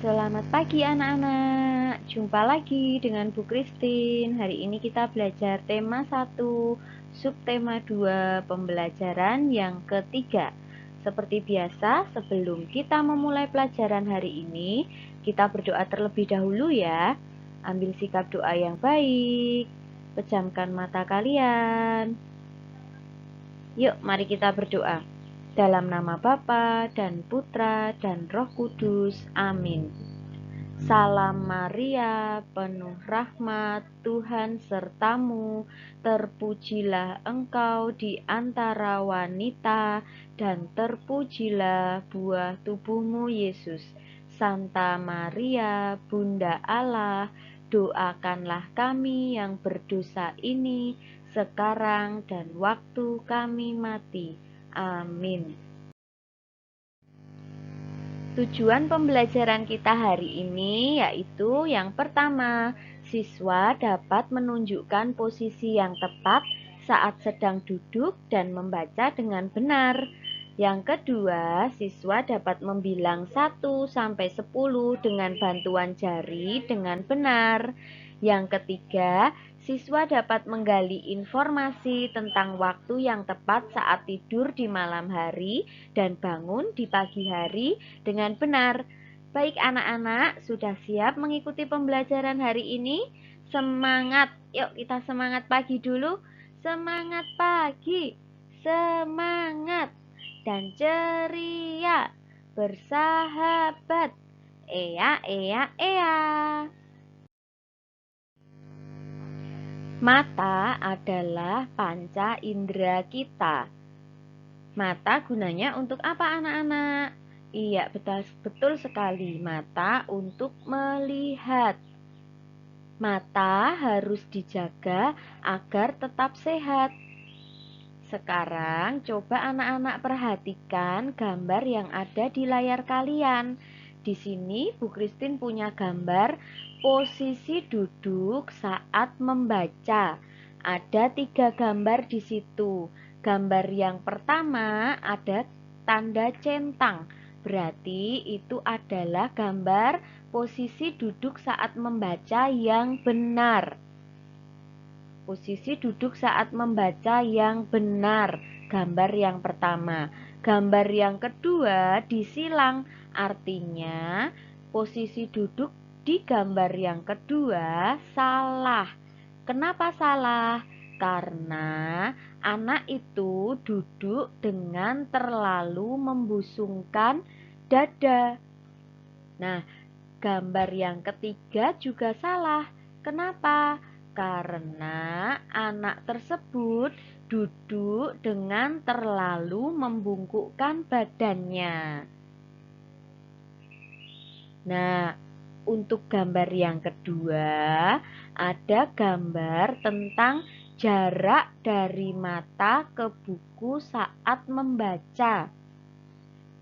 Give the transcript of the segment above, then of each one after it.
Selamat pagi anak-anak. Jumpa lagi dengan Bu Christine. Hari ini kita belajar tema 1, subtema 2, pembelajaran yang ketiga. Seperti biasa, sebelum kita memulai pelajaran hari ini, kita berdoa terlebih dahulu ya. Ambil sikap doa yang baik. Pejamkan mata kalian. Yuk, mari kita berdoa. Dalam nama Bapa dan Putra dan Roh Kudus. Amin. Salam Maria, penuh rahmat, Tuhan sertamu, terpujilah engkau di antara wanita, dan terpujilah buah tubuhmu Yesus. Santa Maria, Bunda Allah, doakanlah kami yang berdosa ini, sekarang dan waktu kami mati. Amin. Tujuan pembelajaran kita hari ini yaitu yang pertama, siswa dapat menunjukkan posisi yang tepat saat sedang duduk dan membaca dengan benar. Yang kedua, siswa dapat membilang 1 sampai 10 dengan bantuan jari dengan benar. Yang ketiga, siswa dapat menggali informasi tentang waktu yang tepat saat tidur di malam hari dan bangun di pagi hari dengan benar. Baik anak-anak, sudah siap mengikuti pembelajaran hari ini? Semangat! Yuk kita semangat pagi dulu. Semangat pagi! Semangat! Dan ceria! Bersahabat! Ea, ea, ea! Mata adalah panca indera kita. Mata gunanya untuk apa anak-anak? Iya, betul sekali. Mata untuk melihat. Mata harus dijaga agar tetap sehat. Sekarang coba anak-anak perhatikan gambar yang ada di layar kalian. Di sini Bu Christine punya gambar posisi duduk saat membaca. Ada 3 gambar di situ. Gambar yang pertama ada tanda centang. Berarti itu adalah gambar posisi duduk saat membaca yang benar. Posisi duduk saat membaca yang benar. Gambar yang pertama. Gambar yang kedua disilang. Artinya posisi duduk di gambar yang kedua salah. Kenapa salah? Karena anak itu duduk dengan terlalu membusungkan dada. Nah, gambar yang ketiga juga salah. Kenapa? Karena anak tersebut duduk dengan terlalu membungkukkan badannya. Nah, untuk gambar yang kedua, ada gambar tentang jarak dari mata ke buku saat membaca.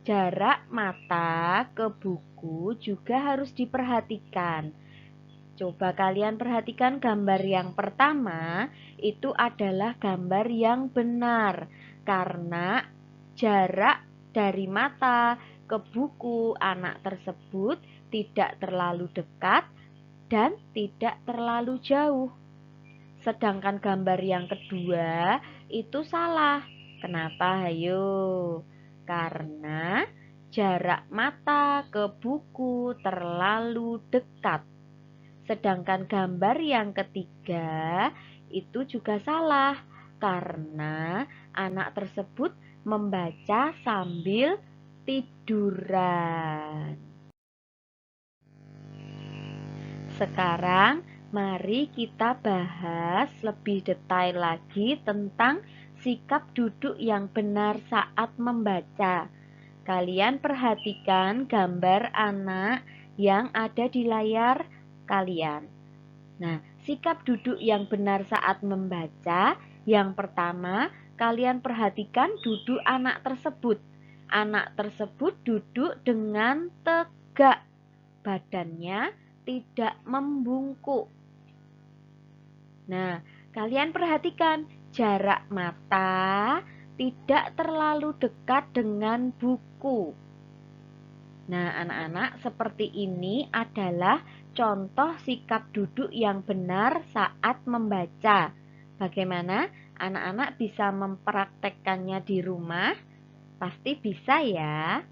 Jarak mata ke buku juga harus diperhatikan. Coba kalian perhatikan gambar yang pertama, itu adalah gambar yang benar. Karena jarak dari mata ke buku anak tersebut tidak terlalu dekat dan tidak terlalu jauh. Sedangkan gambar yang kedua itu salah. Kenapa? Hayo. Karena jarak mata ke buku terlalu dekat. Sedangkan gambar yang ketiga itu juga salah. Karena anak tersebut membaca sambil tiduran. Sekarang mari kita bahas lebih detail lagi tentang sikap duduk yang benar saat membaca. Kalian perhatikan gambar anak yang ada di layar kalian. Nah, sikap duduk yang benar saat membaca, yang pertama, kalian perhatikan duduk anak tersebut. Anak tersebut duduk dengan tegak. Badannya tidak membungkuk. Nah, kalian perhatikan jarak mata tidak terlalu dekat dengan buku. Nah, anak-anak, seperti ini adalah contoh sikap duduk yang benar saat membaca. Bagaimana anak-anak bisa mempraktekkannya di rumah? Pasti bisa ya.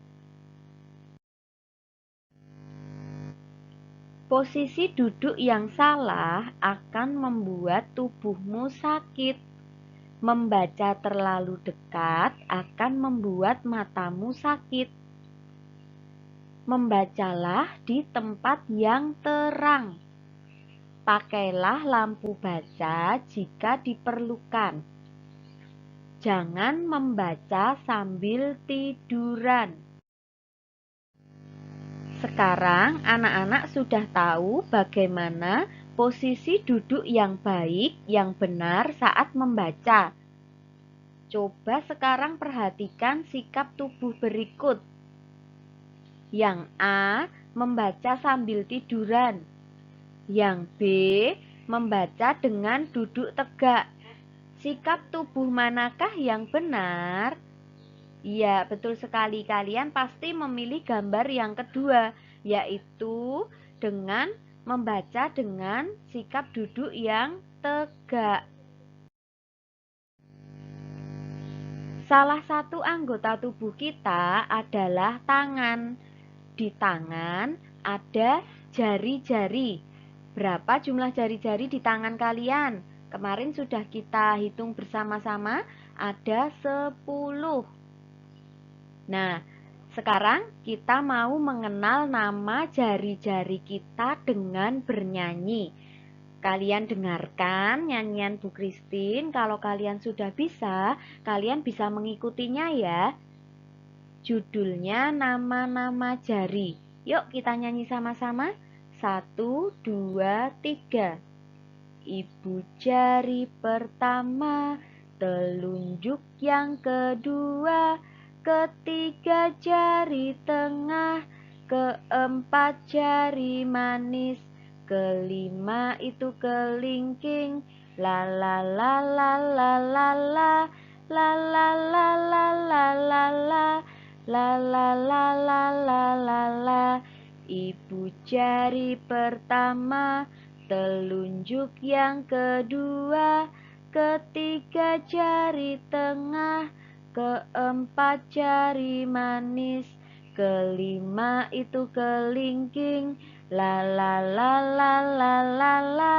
Posisi duduk yang salah akan membuat tubuhmu sakit. Membaca terlalu dekat akan membuat matamu sakit. Membacalah di tempat yang terang. Pakailah lampu baca jika diperlukan. Jangan membaca sambil tiduran. Sekarang anak-anak sudah tahu bagaimana posisi duduk yang baik, yang benar saat membaca. Coba sekarang perhatikan sikap tubuh berikut. Yang A, membaca sambil tiduran. Yang B, membaca dengan duduk tegak. Sikap tubuh manakah yang benar? Ya, betul sekali. Kalian pasti memilih gambar yang kedua, yaitu dengan membaca dengan sikap duduk yang tegak. Salah satu anggota tubuh kita adalah tangan. Di tangan ada jari-jari. Berapa jumlah jari-jari di tangan kalian? Kemarin sudah kita hitung bersama-sama, ada 10. Nah, sekarang kita mau mengenal nama jari-jari kita dengan bernyanyi. Kalian dengarkan nyanyian Bu Christine. Kalau kalian sudah bisa, kalian bisa mengikutinya ya. Judulnya nama-nama jari. Yuk kita nyanyi sama-sama. 1, 2, 3. Ibu jari pertama, telunjuk yang kedua, ketiga jari tengah, keempat jari manis, kelima itu kelingking, la la la la la la la, la la la la la la la, la la la la la la la. Ibu jari pertama, telunjuk yang kedua, ketiga jari tengah, keempat jari manis, kelima itu kelingking, la la la la la la la,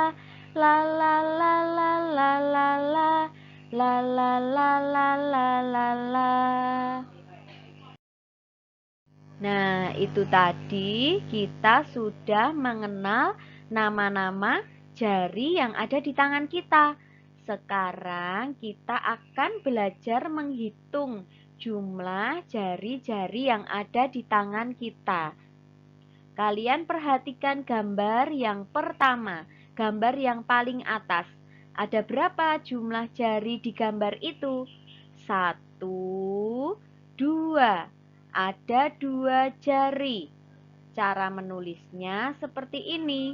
la la la la la la la, la la la la la la la. Nah, itu tadi kita sudah mengenal nama-nama jari yang ada di tangan kita. Sekarang kita akan belajar menghitung jumlah jari-jari yang ada di tangan kita. Kalian perhatikan gambar yang pertama, gambar yang paling atas. Ada berapa jumlah jari di gambar itu? 1, 2. Ada 2 jari. Cara menulisnya seperti ini.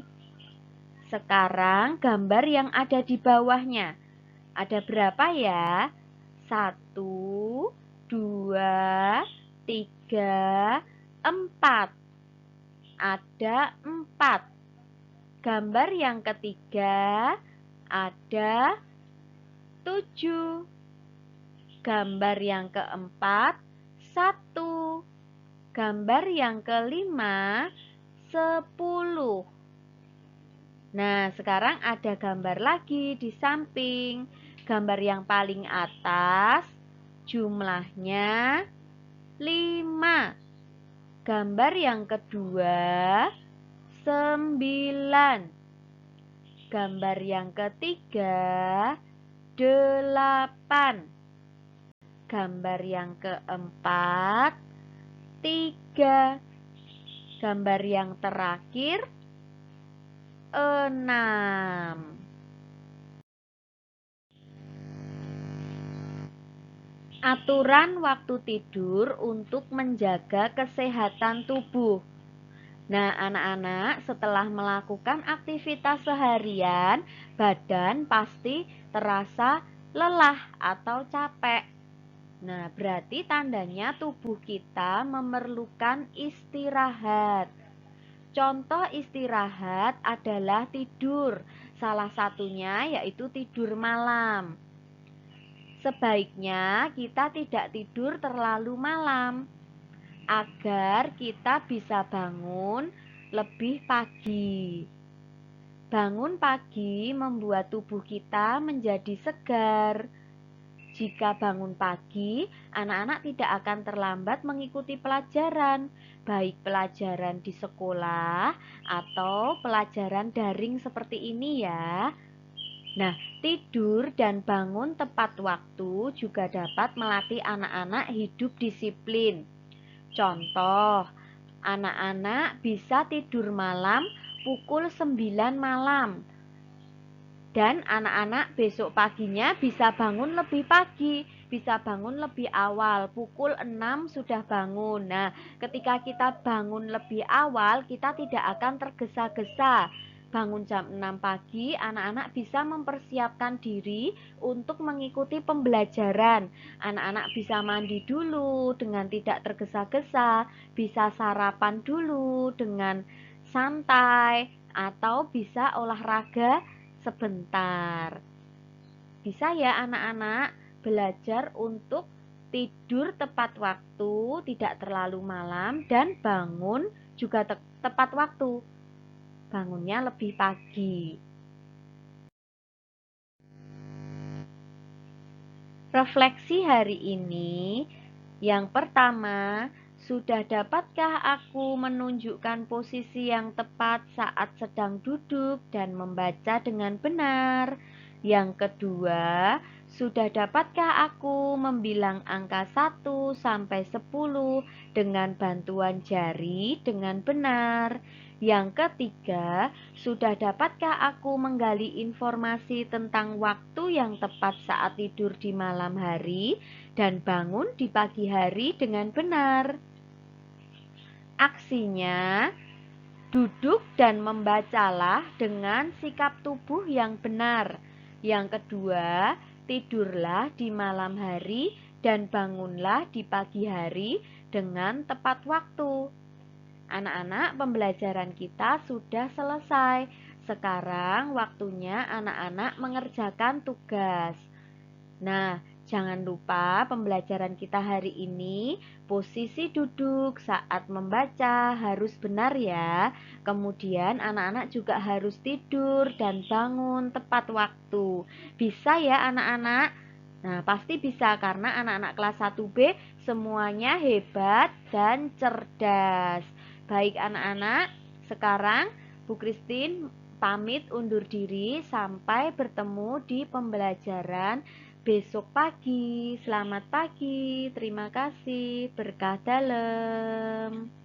Sekarang gambar yang ada di bawahnya. Ada berapa ya? 1, 2, 3, 4. Ada 4. Gambar yang ketiga ada 7. Gambar yang keempat 1. Gambar yang kelima 10. Nah, sekarang ada gambar lagi di samping. Gambar yang paling atas jumlahnya 5. Gambar yang kedua 9. Gambar yang ketiga 8. Gambar yang keempat 3. Gambar yang terakhir 6. Aturan waktu tidur untuk menjaga kesehatan tubuh. Nah, anak-anak, setelah melakukan aktivitas seharian, badan pasti terasa lelah atau capek. Nah, berarti tandanya tubuh kita memerlukan istirahat. Contoh istirahat adalah tidur. Salah satunya yaitu tidur malam. Sebaiknya kita tidak tidur terlalu malam agar kita bisa bangun lebih pagi. Bangun pagi membuat tubuh kita menjadi segar. Jika bangun pagi, anak-anak tidak akan terlambat mengikuti pelajaran, baik pelajaran di sekolah atau pelajaran daring seperti ini ya. Nah, tidur dan bangun tepat waktu juga dapat melatih anak-anak hidup disiplin. Contoh, anak-anak bisa tidur malam pukul 9 malam. Dan anak-anak besok paginya bisa bangun lebih pagi, bisa bangun lebih awal, pukul 6 sudah bangun. Nah, ketika kita bangun lebih awal, kita tidak akan tergesa-gesa. Bangun jam 6 pagi, anak-anak bisa mempersiapkan diri untuk mengikuti pembelajaran. Anak-anak bisa mandi dulu dengan tidak tergesa-gesa, bisa sarapan dulu dengan santai, atau bisa olahraga sebentar. Bisa ya anak-anak belajar untuk tidur tepat waktu, tidak terlalu malam, dan bangun juga tepat waktu. Bangunnya lebih pagi. Refleksi hari ini, yang pertama, sudah dapatkah aku menunjukkan posisi yang tepat saat sedang duduk dan membaca dengan benar? Yang kedua, sudah dapatkah aku membilang angka 1 sampai 10 dengan bantuan jari dengan benar? Yang ketiga, sudah dapatkah aku menggali informasi tentang waktu yang tepat saat tidur di malam hari dan bangun di pagi hari dengan benar? Aksinya, duduk dan membacalah dengan sikap tubuh yang benar. Yang kedua, tidurlah di malam hari dan bangunlah di pagi hari dengan tepat waktu. Anak-anak, pembelajaran kita sudah selesai. Sekarang waktunya anak-anak mengerjakan tugas. Nah, jangan lupa pembelajaran kita hari ini, posisi duduk saat membaca harus benar ya. Kemudian anak-anak juga harus tidur dan bangun tepat waktu. Bisa ya anak-anak? Nah, pasti bisa karena anak-anak kelas 1B semuanya hebat dan cerdas. Baik anak-anak, sekarang Bu Christine pamit undur diri sampai bertemu di pembelajaran besok pagi. Selamat pagi, terima kasih, berkah dalam.